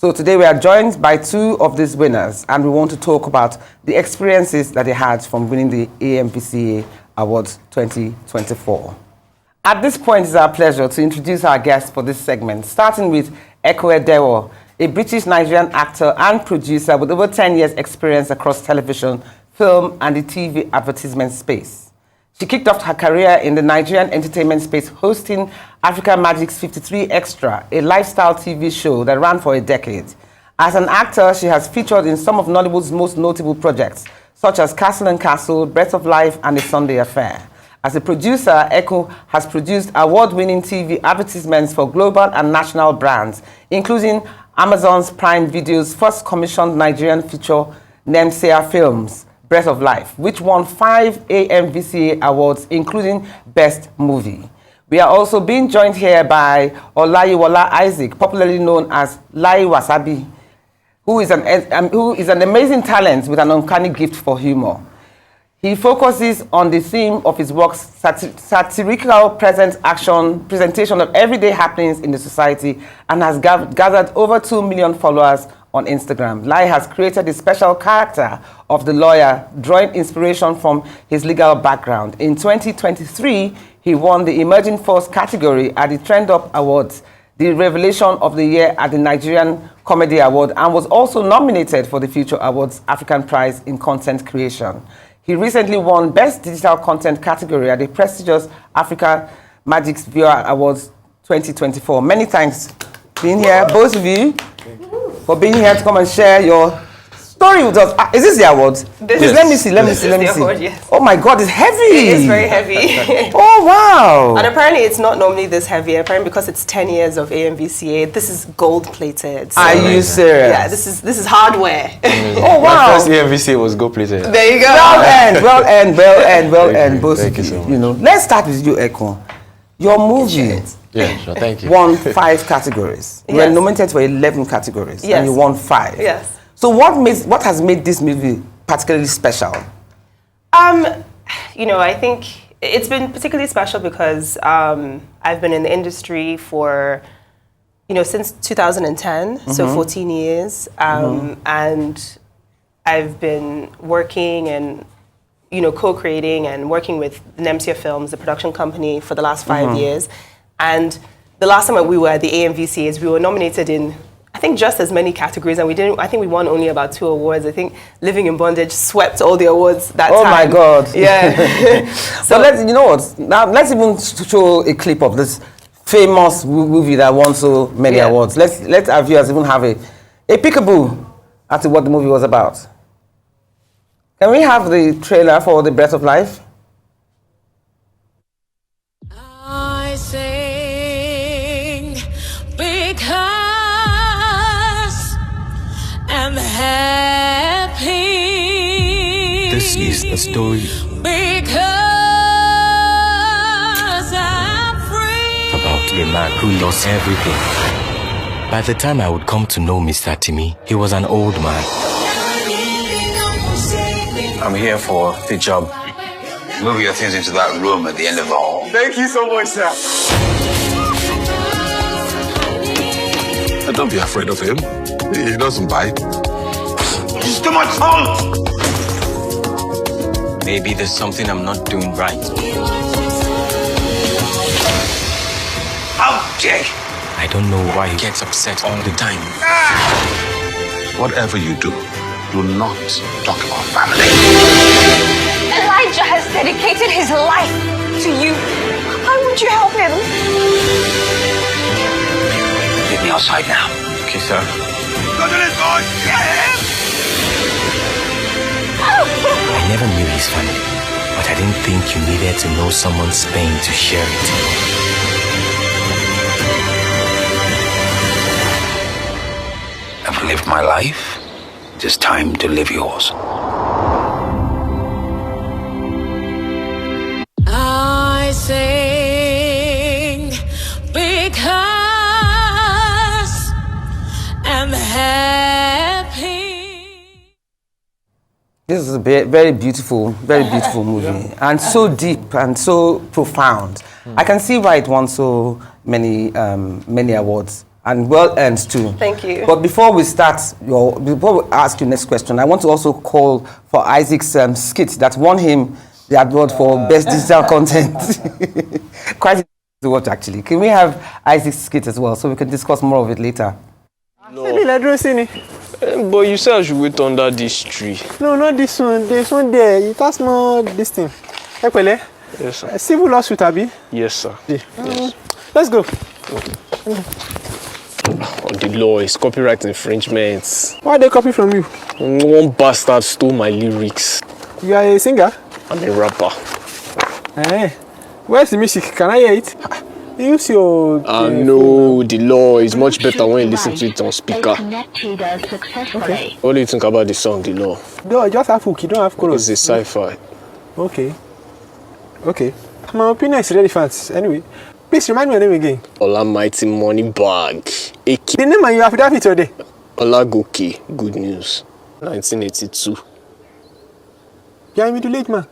So today we are joined by two of these winners, and we want to talk about the experiences that they had from winning the AMVCA Awards 2024. At this point, it's our pleasure to introduce our guests for this segment, starting with Edewor, a British-Nigerian actor and producer with over 10 years' experience across television, film, and the TV advertisement space. She kicked off her career in the Nigerian entertainment space, hosting Africa Magic's 53 Extra, a lifestyle TV show that ran for a decade. As an actor, she has featured in some of Nollywood's most notable projects, such as Castle and Castle, Breath of Life, and The Sunday Affair. As a producer, Eko has produced award-winning TV advertisements for global and national brands, including Amazon's Prime Video's first commissioned Nigerian feature, AMVCA Films, Breath of Life, which won 5 AMVCA awards, including Best Movie. We are also being joined here by Olayiwola Isaac, popularly known as Lai Wasabi, who is an amazing talent with an uncanny gift for humor. He focuses on the theme of his work's satirical presentation of everyday happenings in the society, and has gathered over 2 million followers on Instagram. Lai has created a special character of the lawyer, drawing inspiration from his legal background. In 2023, he won the Emerging Force category at the Trend Up Awards, the Revelation of the Year at the Nigerian Comedy Award, and was also nominated for the Future Awards African Prize in Content Creation. He recently won Best Digital Content category at the prestigious Africa Magic's Viewer Awards 2024. Many thanks for being here, both of you, for being here to come and share your story with us. Is this the awards? Yes. Let me see. Award, yes. Oh my God, it's heavy. It is very heavy. Oh wow. And apparently it's not normally this heavy. Apparently because it's 10 years of AMVCA, this is gold plated. So, are you serious? Yeah, this is hardware. Oh wow. My first AMVCA was gold plated. There you go. Well end, both Thank of you so much. you know. Let's start with you, Eko. Your movie Yeah, sure, thank you. won 5 categories. You were nominated for 11 categories, and you won 5. Yes. So what has made this movie particularly special? You know, I think it's been particularly special because I've been in the industry for, you know, since 2010, so 14 years, and I've been working and, you know, co-creating and working with AMVCA Films, the production company, for the last 5 years. And the last time we were at the AMVCAs, we were nominated in, I think, just as many categories, and I think we won only about 2 awards. I think Living in Bondage swept all the awards that time. Oh my God. Yeah. So you know what, now let's even show a clip of this famous movie that won so many awards. Let's our viewers even have a peekaboo at what the movie was about. Can we have the trailer for The Breath of Life? I sing because I'm happy. This is a story Because I'm free. about a man who lost everything. By the time I would come to know Mr. Timmy, he was an old man. I'm here for the job. Move your things into that room at the end of the hall. Thank you so much, sir. Don't be afraid of him. He doesn't bite. It's too much fun! Maybe there's something I'm not doing right. How dare you! I don't know why he gets upset all the time. Whatever you do, do not talk about family. Elijah has dedicated his life to you. Why would you help him? Get me outside now. Okay, sir. Go to this boy! Get him! I never knew his family, but I didn't think you needed to know someone's pain to share it. I've lived my life. It's time to live yours. I sing because I'm happy. This is a very beautiful movie, and so deep and so profound. I can see why it won so many awards. and well earned too. Thank you. But before we ask you next question, I want to also call for Isaac's skit that won him the award for best digital content. Quite easy to watch actually. Can we have Isaac's skit as well so we can discuss more of it later? No. But you said I should wait under this tree. No, not this one. There's one there. It has more this thing. Yes, sir. Civil lawsuit, Abi? Yes, sir. Yes. Let's go. Okay. The law is copyright infringements. Why they copy from you? One bastard stole my lyrics. You are a singer? I'm a rapper. Eh. Where's the music? Can I hear it? Use your... No, the law is much better when you listen to it on speaker. Okay. What do you think about the song, The Law? No, just have hook. You don't have chorus. It's a sci-fi. Okay. Okay. My opinion is relevant. Anyway, please remind me your name again. Almighty Money Bag. The name and you have that today. Olagoke. Good news. 1982. You are a middle-aged man.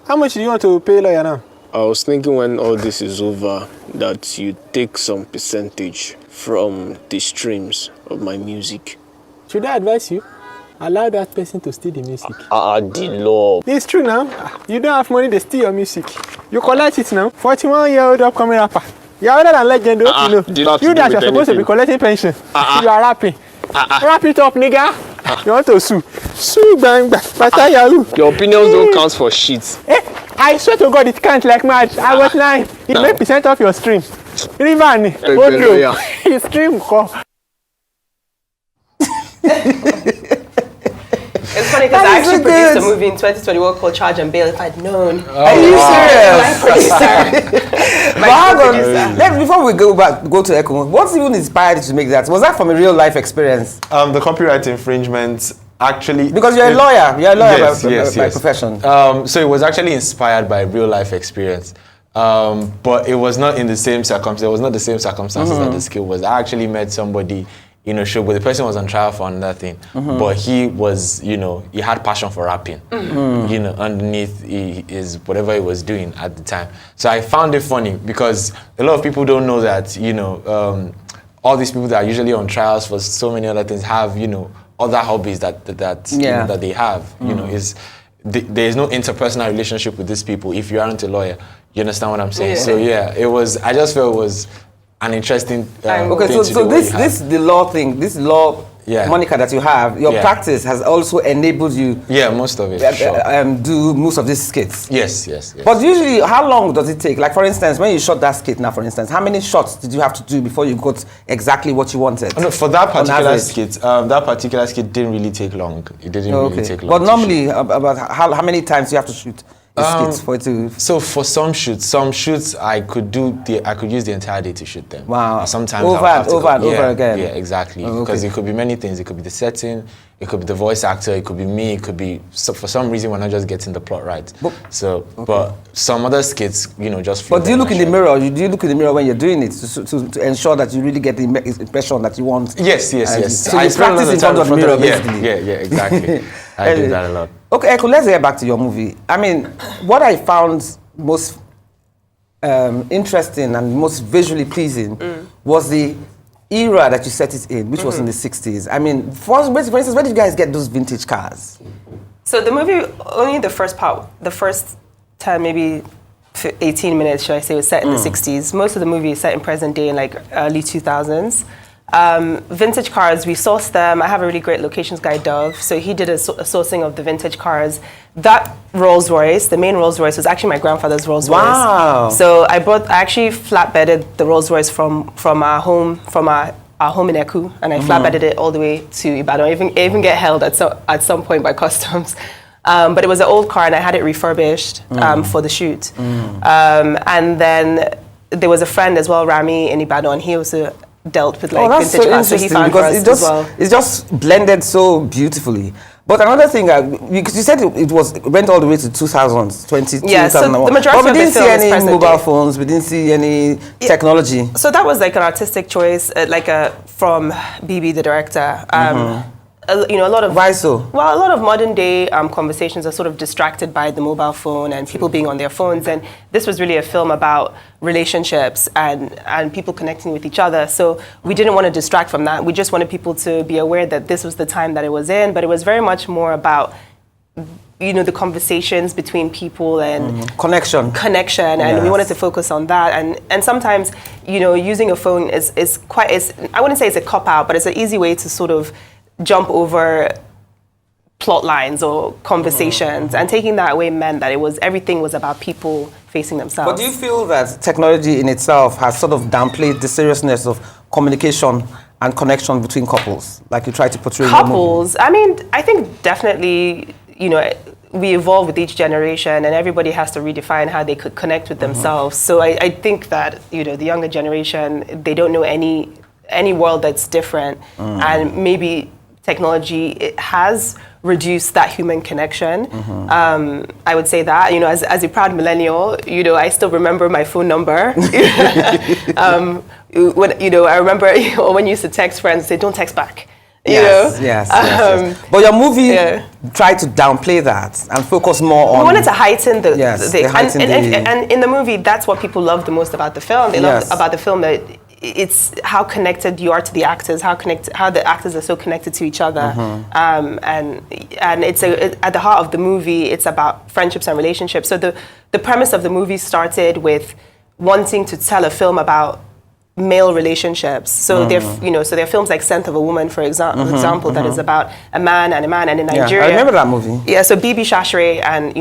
How much do you want to pay lawyer now? I was thinking when all this is over that you take some percentage from the streams of my music. Should I advise you? Allow that person to steal the music. The law. It's true now. You don't have money, they steal your music. You collect it now. 41-year-old upcoming rapper. You're older than legend, you know. You that you're supposed to be collecting pension. You are rapping. Wrap it up, nigga. You want to sue? Sue, bang, bang. Your opinions don't count for shit. I swear to God, it can't like mad. I was lying. It made percent of your stream. Rivani, his stream call. It's funny because I actually produced a movie in 2021 called Charge and Bail. If I'd known. Are you serious? My producer. Before we go to Echo, what's even inspired you to make that? Was that from a real life experience? The copyright infringement actually... Because you're a lawyer. You're a lawyer by profession. So it was actually inspired by real life experience. But it was not in the same circumstances. It was not the same circumstances that the skill was. I actually met somebody in a show, but the person was on trial for another thing. But he was, he had passion for rapping, underneath his whatever he was doing at the time. So I found it funny because a lot of people don't know that, all these people that are usually on trials for so many other things have, other hobbies that they have. There is no interpersonal relationship with these people if you aren't a lawyer. You understand what I'm saying? Yeah. So yeah, I just felt it was an interesting okay, so the law thing, this law moniker that you have, your practice has also enabled you most of it do most of these skits. Yes. But usually, how long does it take? Like for instance, when you shot that skit now, for instance, how many shots did you have to do before you got exactly what you wanted? No, for that particular skit didn't really take long. It didn't really take long. But normally, about how many times do you have to shoot skits for it to... So for some shoots I could use the entire day to shoot them. Wow. Sometimes over and over again. Yeah, exactly. Because it could be many things. It could be the setting, it could be the voice actor, it could be me, it could be for some reason we're not just getting the plot right. But some other skits, just. But do you look in the mirror? Do you look in the mirror when you're doing it to ensure that you really get the impression that you want? Yes. So you practice in front of the mirror, basically. Yeah, exactly. I do that a lot. Okay, Eko, let's get back to your movie. I mean, what I found most interesting and most visually pleasing was the era that you set it in, which was in the 60s. I mean, for instance, where did you guys get those vintage cars? So the movie, only the first time, maybe 18 minutes, should I say, was set in the 60s. Most of the movie is set in present day in like early 2000s. Vintage cars, we sourced them. I have a really great locations guy, Dove, so he did a sourcing of the vintage cars. That Rolls Royce, the main Rolls Royce, was actually my grandfather's Rolls Royce. Wow! So I actually flatbedded the Rolls Royce from our home in Eku, and I flatbedded it all the way to Ibadan. I even get held at some point by customs. But it was an old car, and I had it refurbished for the shoot. And then there was a friend as well, Rami, in Ibadan. He also dealt with vintage cars, so he found for us as well. It's just blended so beautifully. But another thing, because you said it went all the way to 2000s, 2001. Yeah, so the majority but we didn't see any mobile phones, we didn't see any technology. So that was like an artistic choice, from BB, the director. a lot of... Why so? Well, a lot of modern day conversations are sort of distracted by the mobile phone and people being on their phones. And this was really a film about relationships and people connecting with each other. So we didn't want to distract from that. We just wanted people to be aware that this was the time that it was in. But it was very much more about, the conversations between people and connection, and we wanted to focus on that. And sometimes, using a phone is I wouldn't say it's a cop out, but it's an easy way to sort of jump over plot lines or conversations. And taking that away meant that everything was about people facing themselves. But do you feel that technology in itself has sort of downplayed the seriousness of communication and connection between couples, like you try to portray in the movie? I mean, I think definitely, we evolve with each generation, and everybody has to redefine how they could connect with themselves. So I think that, the younger generation, they don't know any world that's different. And maybe technology, it has reduced that human connection. I would say that, as a proud millennial, I still remember my phone number. I remember when you used to text friends, say, don't text back. Yes. But your movie tried to downplay that and focus more on... We wanted to heighten and in the movie, that's what people loved the most about the film. They loved about the film that it's how connected you are to the actors, how the actors are so connected to each other. And it's at the heart of the movie, it's about friendships and relationships. So the premise of the movie started with wanting to tell a film about male relationships. So there are films like Scent of a Woman, for example, that is about a man, and in Nigeria. I remember that movie. Yeah, so Bibi Shashre and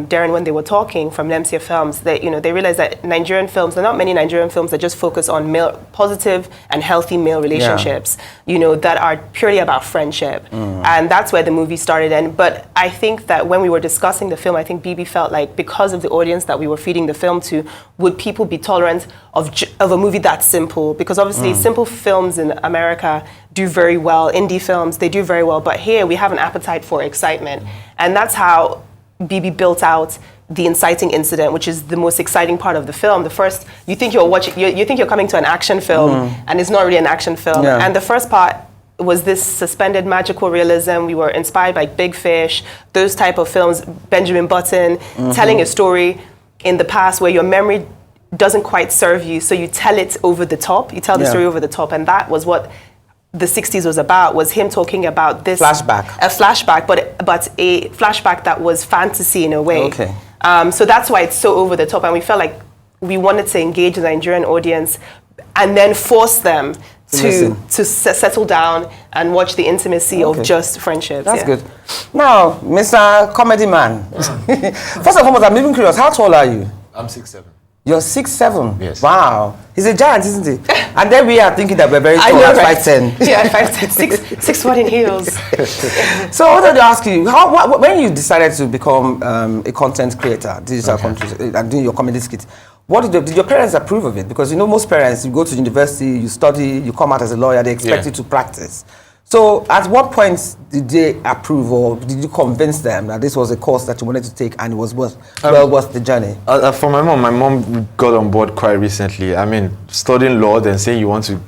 Darren, when they were talking from Nemsia Films, they realized that Nigerian films, there are not many Nigerian films that just focus on positive and healthy male relationships, that are purely about friendship. And that's where the movie started. But I think that when we were discussing the film, I think Bibi felt like because of the audience that we were feeding the film to, would people be tolerant of a movie that's simple? Because obviously simple films in America do very well, indie films, they do very well, but here we have an appetite for excitement. And that's how Bibi built out the inciting incident, which is the most exciting part of the film. The first, you think you're coming to an action film, and it's not really an action film. And the first part was this suspended magical realism. We were inspired by Big Fish, those type of films, Benjamin Button, telling a story in the past where your memory doesn't quite serve you, so you tell it over the top. You tell the story over the top, and that was what the 60s was about, was him talking about this... Flashback. A flashback, but a flashback that was fantasy in a way. Okay. So that's why it's so over the top, and we felt like we wanted to engage the Nigerian audience and then force them to settle down and watch the intimacy of just friendships. That's good. Now, Mr. Comedy Man, first and foremost, I'm even curious, how tall are you? I'm 6'7". You're 6'7"? Yes. Wow. He's a giant, isn't he? And then we are thinking that we're very tall at 5'10". Yeah, 5'10", 6'1" in heels. So I wanted to ask you, when you decided to become a content creator, digital content, and doing your comedy skit, did your parents approve of it? Because most parents, you go to university, you study, you come out as a lawyer, they expect you to practice. So at what point did they approve, or did you convince them that this was a course that you wanted to take and it was worth the journey? For my mom got on board quite recently. I mean, studying law then saying you want to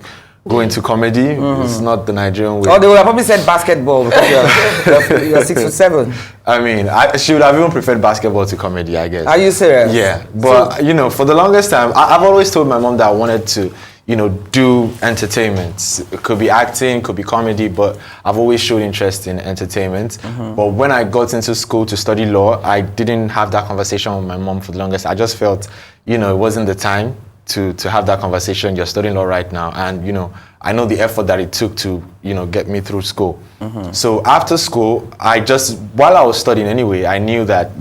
go into comedy is not the Nigerian way. Oh, they would have probably said basketball because you're 6'7". I mean, she would have even preferred basketball to comedy, I guess. Are you serious? Yeah, but for the longest time, I've always told my mom that I wanted to do entertainment. It could be acting, could be comedy, but I've always showed interest in entertainment. But when I got into school to study law, I didn't have that conversation with my mom for the longest. I just felt, it wasn't the time to have that conversation. You're studying law right now, and I know the effort that it took to get me through school. So after school, while I was studying anyway, I knew that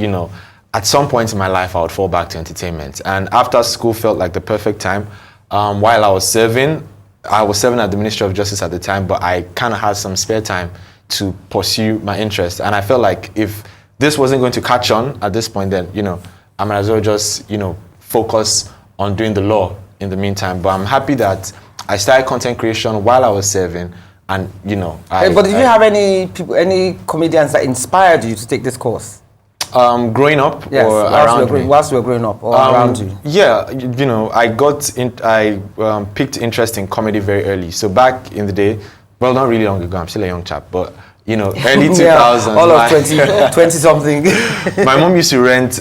at some point in my life I would fall back to entertainment. And after school felt like the perfect time. While I was serving at the Ministry of Justice at the time, but I kind of had some spare time to pursue my interest. And I felt like if this wasn't going to catch on at this point, then, I might as well just, focus on doing the law in the meantime. But I'm happy that I started content creation while I was serving. And, but did you have any comedians that inspired you to take this course? Growing up, or whilst you were growing up, or around you? Yeah, I picked interest in comedy very early. So back in the day, well, not really long ago. I'm still a young chap, but you know, early 2000s. All of 20 something. My mom used to rent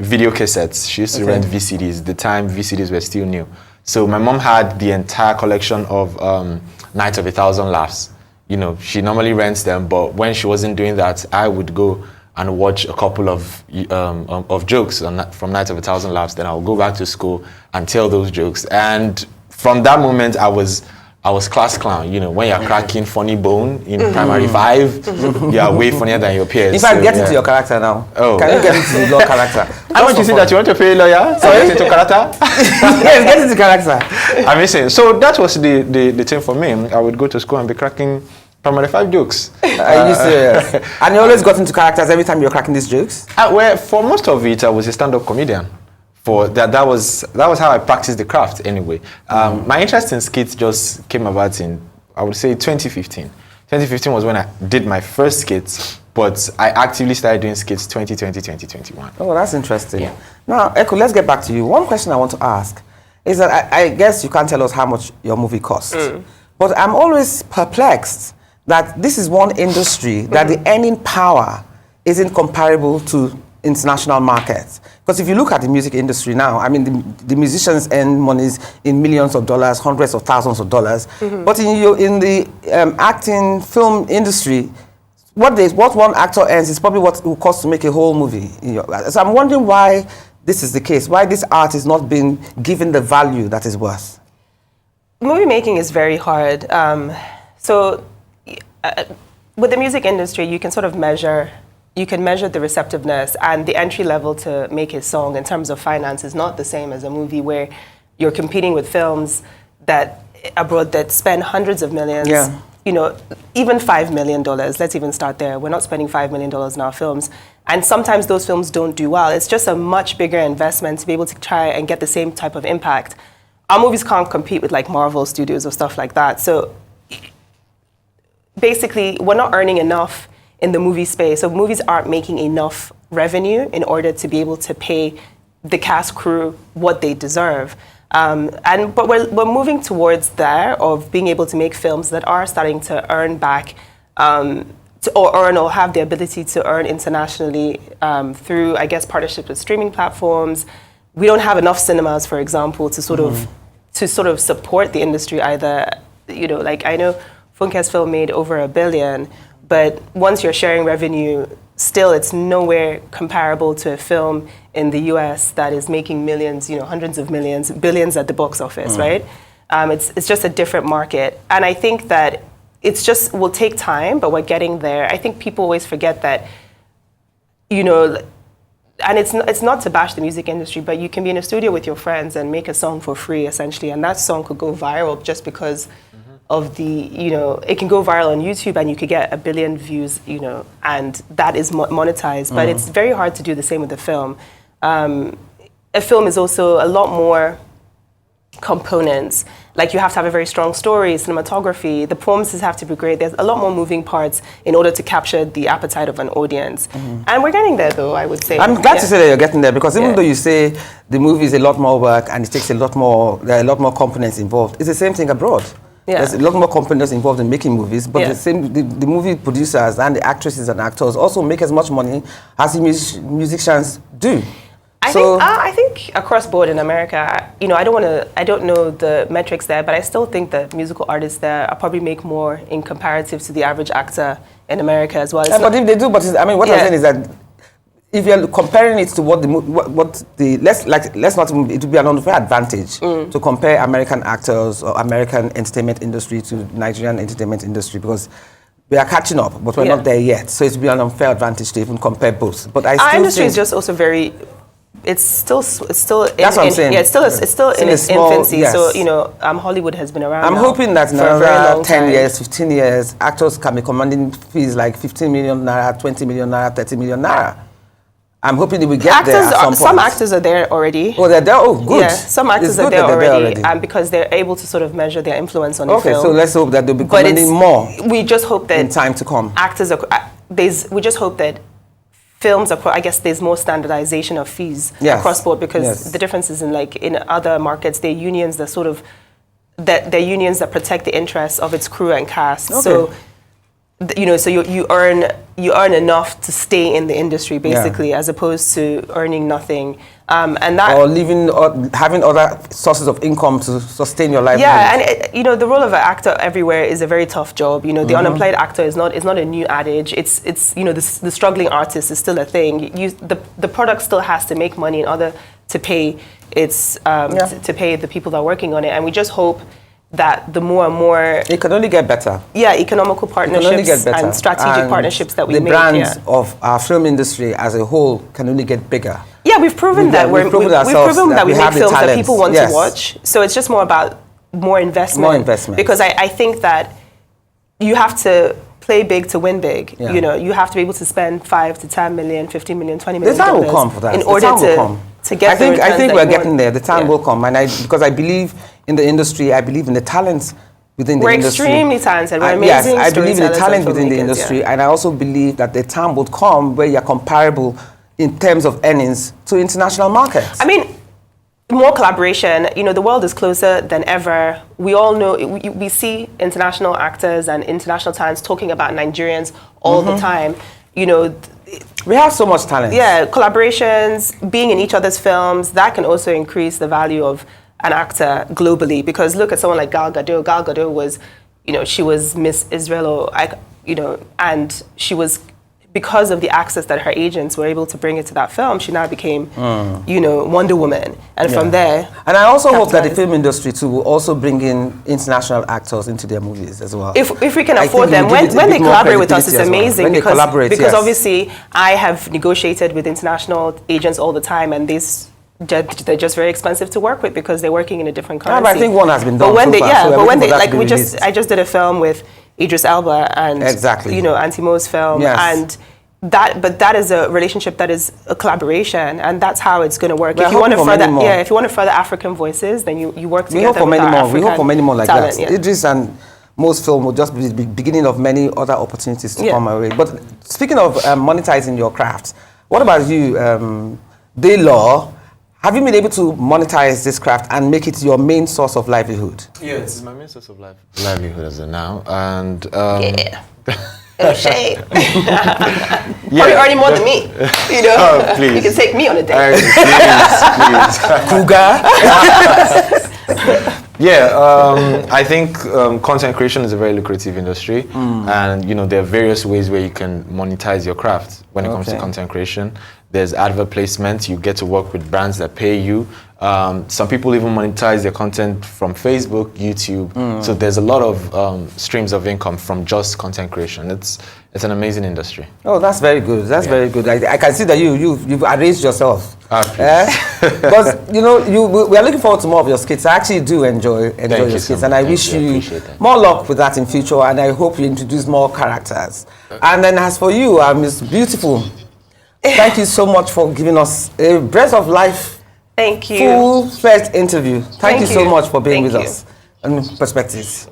video cassettes. She used to rent VCDs. The time VCDs were still new. So my mom had the entire collection of Night of a Thousand Laughs. You know, she normally rents them, but when she wasn't doing that, I would go and watch a couple of jokes from Night of a Thousand Laughs. Then I would go back to school and tell those jokes. And from that moment, I was class clown. You know, when you're cracking funny bone in primary 5, you are way funnier than your peers. In fact, get into your character now. Oh. Can you get into the law character? How much you see that you want to pay a lawyer? So get into character? Yes, get into character. I'm missing. So that was the thing for me. I would go to school and be cracking primary 5 jokes. Are you serious? And you always got into characters every time you're cracking these jokes? Well, for most of it, I was a stand-up comedian. That was how I practiced the craft anyway. My interest in skits just came about in, I would say, 2015. 2015 was when I did my first skits, but I actively started doing skits 2020, 2021. Oh, that's interesting. Yeah. Now, Echo, let's get back to you. One question I want to ask is that I guess you can't tell us how much your movie cost, but I'm always perplexed that this is one industry that the earning power isn't comparable to international markets. Because if you look at the music industry now, I mean, the musicians earn monies in millions of dollars, hundreds of thousands of dollars. But in the acting film industry, what one actor earns is probably what it will cost to make a whole movie. So I'm wondering why this is the case, why this art is not being given the value that is worth. Movie making is very hard. With the music industry, you can sort of measure the receptiveness, and the entry level to make a song in terms of finance is not the same as a movie where you're competing with films that abroad that spend hundreds of millions. Yeah. You know, even $5 million. Let's even start there. We're not spending $5 million in our films. And sometimes those films don't do well. It's just a much bigger investment to be able to try and get the same type of impact. Our movies can't compete with like Marvel Studios or stuff like that. So basically, we're not earning enough in the movie space. So movies aren't making enough revenue in order to be able to pay the cast crew what they deserve. But we're moving towards there of being able to make films that are starting to earn back or have the ability to earn internationally through, I guess, partnerships with streaming platforms. We don't have enough cinemas, for example, to sort of support the industry either. You know, like I know Funke's film made over $1 billion, but once you're sharing revenue, still it's nowhere comparable to a film in the US that is making millions, you know, hundreds of millions, billions at the box office, right? It's just a different market. And I think that it's just will take time, but we're getting there. I think people always forget that, you know, and it's not to bash the music industry, but you can be in a studio with your friends and make a song for free, essentially, and that song could go viral just because of the, you know, it can go viral on YouTube and you could get 1 billion views, you know, and that is monetized. But it's very hard to do the same with a film. A film is also a lot more components. Like you have to have a very strong story, cinematography, the performances have to be great. There's a lot more moving parts in order to capture the appetite of an audience. And we're getting there though, I would say. I'm glad to say that you're getting there, because even though you say the movie is a lot more work and it takes there are a lot more components involved, it's the same thing abroad. There's a lot more components involved in making movies, but the movie producers and the actresses and actors also make as much money as the musicians do. I think across board in America, you know, I don't know the metrics there, but I still think that musical artists there probably make more in comparative to the average actor in America as well. But if they do, what I'm saying is that if you're comparing it to let's not, it would be an unfair advantage to compare American actors or American entertainment industry to Nigerian entertainment industry, because we are catching up, but we're not there yet. So it would be an unfair advantage to even compare both. But I still our industry is just also very. It's still. That's what I'm saying. Yeah, it's still in its infancy. Yes. So you know, Hollywood has been around. I'm hoping that in for a very another long 10 time. years, 15 years, actors can be commanding fees like 15 million naira, 20 million naira, 30 million naira. I'm hoping that we get there at some point. Some actors are there already. Oh, they're there? Oh, good. Yeah, some actors are there already, because they're able to sort of measure their influence on the film. Okay, so let's hope that they'll be commanding more. We just hope that in time to come. Actors are. We just hope that films are. I guess there's more standardization of fees across board, because the difference is in other markets, they're unions that sort of that they're unions that protect the interests of its crew and cast. Okay. So, so you earn enough to stay in the industry basically, as opposed to earning nothing, and that or living or having other sources of income to sustain your life. Yeah, and the role of an actor everywhere is a very tough job. The unemployed actor is not a new adage. It's the struggling artist is still a thing. The product still has to make money in order to pay to pay the people that are working on it, and we just hope that the more and more it can only get better. Yeah, economical partnerships and strategic partnerships that we make. The brands of our film industry as a whole can only get bigger. Yeah, we've proven that we've proven that we make films that people want to watch. So it's just more about more investment. More investment. Because I think that you have to play big to win big. Yeah. You have to be able to spend 5 to 10 million, 50 million, 20 million. The time will come for that. In order to get the returns I think we're that you getting want. there. The time will come, and because I believe in the industry, I believe in the talents within the industry. We're extremely talented. We're amazing. Yes, I believe in the talent within the filmmakers, industry, and I also believe that the time will come where you're comparable in terms of earnings to international markets. I mean, more collaboration. The world is closer than ever. We all know, we see international actors and international talents talking about Nigerians all the time. We have so much talent. Yeah, collaborations, being in each other's films, that can also increase the value of an actor globally. Because look at someone like Gal Gadot. Gal Gadot was, she was Miss Israel, and she was, because of the access that her agents were able to bring it to that film, she now became, Wonder Woman. And from there... And I also hope that the film industry, too, will also bring in international actors into their movies as well. If we can afford them. When they collaborate with us, it's amazing. Because obviously, I have negotiated with international agents all the time, and they're just very expensive to work with because they're working in a different currency. But I think one has been done I just did a film with Idris Elba and Auntie Mo's film, and that is a relationship that is a collaboration, and that's how it's going to work. If you want to further African voices, then you work together. We hope for many more. We hope for many more like talent, that. Idris and Mo's film will just be the beginning of many other opportunities to come our way. But speaking of monetizing your craft, what about you, Daylor? Have you been able to monetize this craft and make it your main source of livelihood? Yeah, this is my main source of livelihood as of now, and no shame. Probably earning more than me. Oh, please. You can take me on a date. Please. Cougar. Yeah, I think content creation is a very lucrative industry, and there are various ways where you can monetize your craft when it comes to content creation. There's advert placement. You get to work with brands that pay you. Some people even monetize their content from Facebook, YouTube. So there's a lot of streams of income from just content creation. It's an amazing industry. Oh, that's very good. That's very good. I can see that you've arranged yourself. Because we are looking forward to more of your skits. I actually do enjoy your skits, and I wish you more luck with that in future. And I hope you introduce more characters. And then as for you, Miss Beautiful, thank you so much for giving us a breath of life. Thank you. Full-fledged interview. Thank you so much for being with us. And Perspectives.